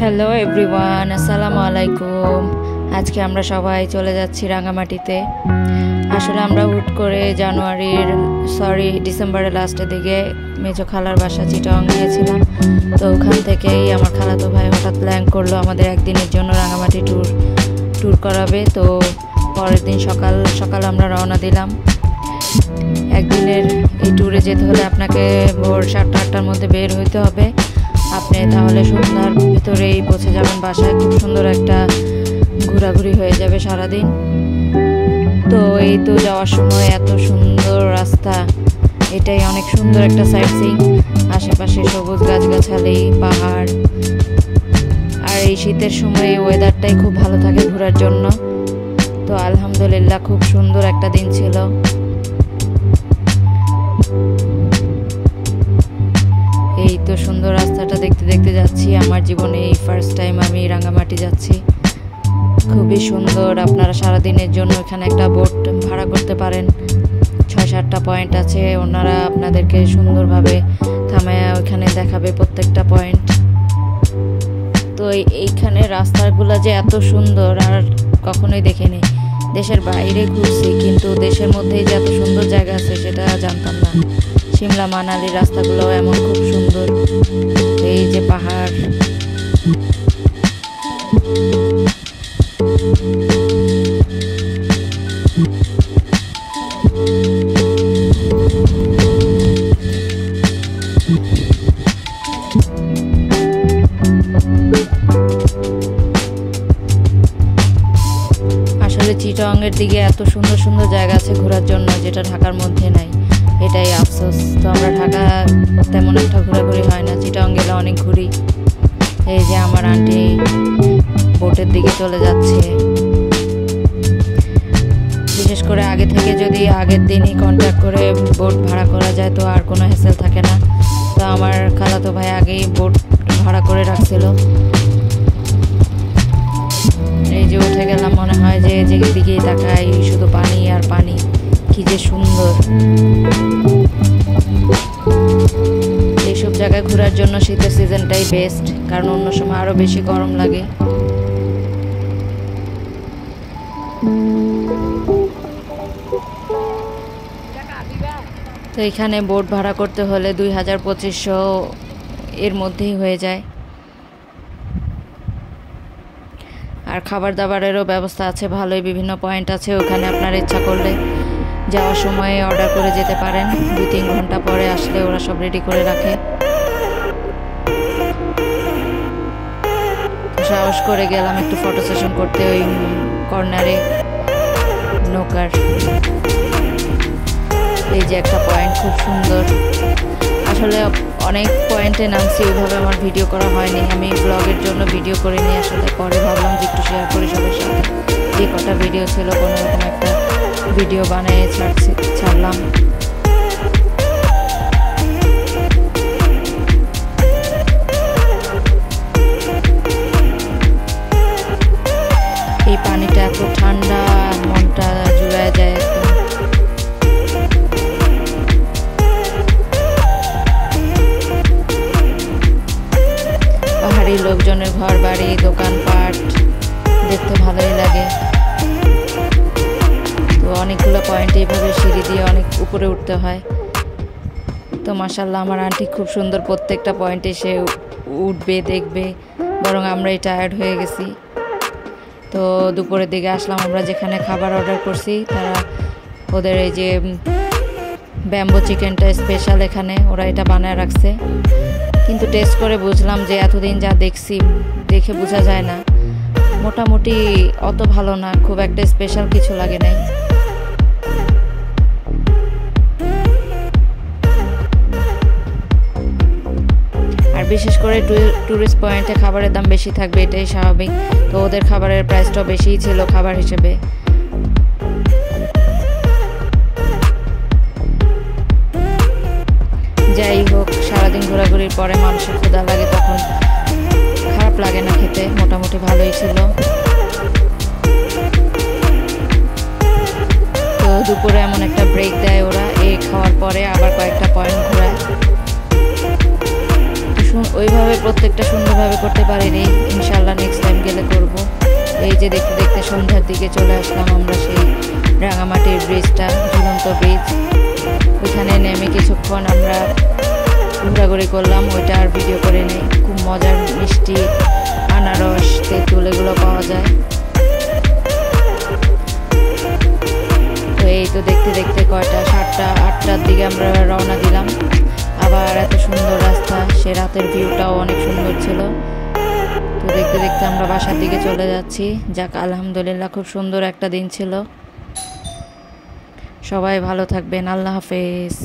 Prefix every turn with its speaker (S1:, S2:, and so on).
S1: Hello everyone, আসসালামু আলাইকুম। আজকে আমরা সবাই চলে যাচ্ছি রাঙামাটিতে। আসলে আমরা হুট করে ডিসেম্বরের লাস্টের দিকে মেজো খালার বাসা চিটাগাং গিয়েছিলাম। তো ওখান থেকেই আমার খালাতো ভাই হঠাৎ প্ল্যান করলো আমাদের একদিনের জন্য রাঙামাটি ট্যুর করাবে। তো পরের দিন সকাল সকাল আমরা রওনা দিলাম। একদিনের এই ট্যুরে যেতে হলে আপনাকে ভোর 7টা-8টার মধ্যে বের হইতে হবে। আপনি তাহলে সন্ধ্যার ভিতরেই পৌঁছে যাবেন বাসায়। খুব সুন্দর একটা ঘোরাঘুরি হয়ে যাবে সারাদিন। তো এই তো যাওয়ার সময় এত সুন্দর রাস্তা, এটাই অনেক সুন্দর একটা সাইট সিইং। আশেপাশে সবুজ গাছগাছালি, পাহাড়, আর এই শীতের সময় এই ওয়েদারটাই খুব ভালো থাকে ঘোরার জন্য। তো আলহামদুলিল্লাহ খুব সুন্দর একটা দিন ছিল। এই তো সুন্দর রাস্তাটা দেখতে দেখতে যাচ্ছি। আমার জীবনে এই ফার্স্ট টাইম আমি রাঙামাটি যাচ্ছি। খুবই সুন্দর। আপনারা সারাদিনের জন্য এখানে একটা বোট ভাড়া করতে পারেন। 6-7টা পয়েন্ট আছে, ওনারা আপনাদেরকে সুন্দরভাবে থামায় ওইখানে দেখাবে প্রত্যেকটা পয়েন্ট। তো এইখানে রাস্তাগুলো যে এত সুন্দর আর কখনোই দেখিনি। দেশের বাইরে ঘুরছি, কিন্তু দেশের মধ্যেই যে এত সুন্দর জায়গা আছে সেটা জানতাম না। সিমলা মানালির রাস্তাগুলো এমন খুব সুন্দর। এই যে পাহাড়, আসলে চিটাগাংয়ের দিকে এত সুন্দর সুন্দর জায়গা আছে ঘোরার জন্য, যেটা ঢাকার মধ্যে নাই। এটাই আফসোস। তো আমরা ঢাকা তেমন একটা ঘোরাঘুরি হয় না, চিটাগাং গেলে অনেক ঘুরি। এই যে আমার আন্টি বোটের দিকে চলে যাচ্ছে। বিশেষ করে আগে থেকে যদি আগের দিনই কন্ট্যাক্ট করে বোট ভাড়া করা যায় তো আর কোনো হ্যাসেল থাকে না। তো আমার খালাতো ভাই আগেই বোট ভাড়া করে রাখছিল। এই যে উঠে গেলাম, মনে হয় যে দিকেই তাকাই শুধু পানি আর পানি। কি যে সুন্দর। এইসব জায়গায় ঘোরার জন্য শীতের সিজনটাই বেস্ট, কারণ অন্য সময় আরো বেশি গরম লাগে। তো এখানে বোট ভাড়া করতে হলে 2000-2500 এর মধ্যেই হয়ে যায়। আর খাবার দাবারেরও ব্যবস্থা আছে ভালোই, বিভিন্ন পয়েন্ট আছে ওখানে। আপনার ইচ্ছা করলে যাওয়ার সময় অর্ডার করে যেতে পারেন। 2-3 ঘন্টা পরে আসলে ওরা সব রেডি করে রাখে। সাহস করে গেলাম একটু ফটো সেশন করতে ওই কর্নারে নৌকার। এই যে একটা পয়েন্ট খুব সুন্দর। আসলে অনেক পয়েন্টে নামছি, ওইভাবে আমার ভিডিও করা হয়নি। আমি ব্লগের জন্য ভিডিও করিনি আসলে। পরে ভাবলাম যে একটু শেয়ার করি সবার সাথে। যে কটা ভিডিও ছিল কোনো রকম একটা ভিডিও বানিয়ে ছাড়লাম। এই পানিটা এত ঠান্ডা, মনটা জুড়ায় যায় একদম। পাহাড়ি লোকজনের ঘর বাড়ি, দোকানপাট দেখতে ভালোই লাগে। তো অনেকগুলো পয়েন্ট এইভাবে সিঁড়ি দিয়ে অনেক উপরে উঠতে হয়। তো মাশাআল্লাহ আমার আন্টি খুব সুন্দর প্রত্যেকটা পয়েন্টে সে উঠবে, দেখবে। বরং আমরাই টায়ার্ড হয়ে গেছি। তো দুপুরের দিকে আসলাম আমরা যেখানে খাবার অর্ডার করছি। তারা ওদের এই যে ব্যাম্বো চিকেনটা স্পেশাল, এখানে ওরা এটা বানায় রাখছে। কিন্তু টেস্ট করে বুঝলাম যে এতদিন যা দেখছি দেখে বোঝা যায় না, মোটামুটি অত ভালো না, খুব একটা স্পেশাল কিছু লাগে নাই। আর বিশেষ করে টুরিস্ট পয়েন্টে খাবারের দাম বেশি থাকবে, এটাই স্বাভাবিক। তো ওদের খাবারের প্রাইসটাও বেশিই ছিল খাবার হিসেবে। যাই হোক, সারাদিন ঘোরাঘুরির পরে মানুষের ক্ষুধা লাগে, তখন খারাপ লাগে না খেতে, মোটামুটি ভালোই ছিল। তো দুপুরে এমন একটা ব্রেক দেয় ওরা, এই খাওয়ার পরে আবার কয়েকটা পয়েন্ট ঘোরায়। ওইভাবে প্রত্যেকটা সুন্দরভাবে এনজয় করতে পারিনি, ইনশাল্লাহ নেক্সট টাইম গেলে করব। এই যে দেখতে দেখতে সন্ধ্যার দিকে চলে আসলাম আমরা সেই রাঙামাটির ব্রিজটা, ঝুলন্ত ব্রিজ। ওইখানে নেমে কিছুক্ষণ আমরা ঘোরাঘুরি করলাম, ওইটা আর ভিডিও করে নেই। খুব মজার মিষ্টি, আনারস, তেঁতুল এগুলো পাওয়া যায়। তো এই তো দেখতে দেখতে কয়টা 7টা 8টার দিকে আমরা রওনা দিলাম। আবার এত সুন্দর রাস্তা, সে রাতের ভিউটাও অনেক সুন্দর ছিল। তো দেখতে দেখতে আমরা বাসার দিকে চলে যাচ্ছি। যাক, আলহামদুলিল্লাহ খুব সুন্দর একটা দিন ছিল। সবাই ভালো থাকবেন, আল্লাহ হাফেজ।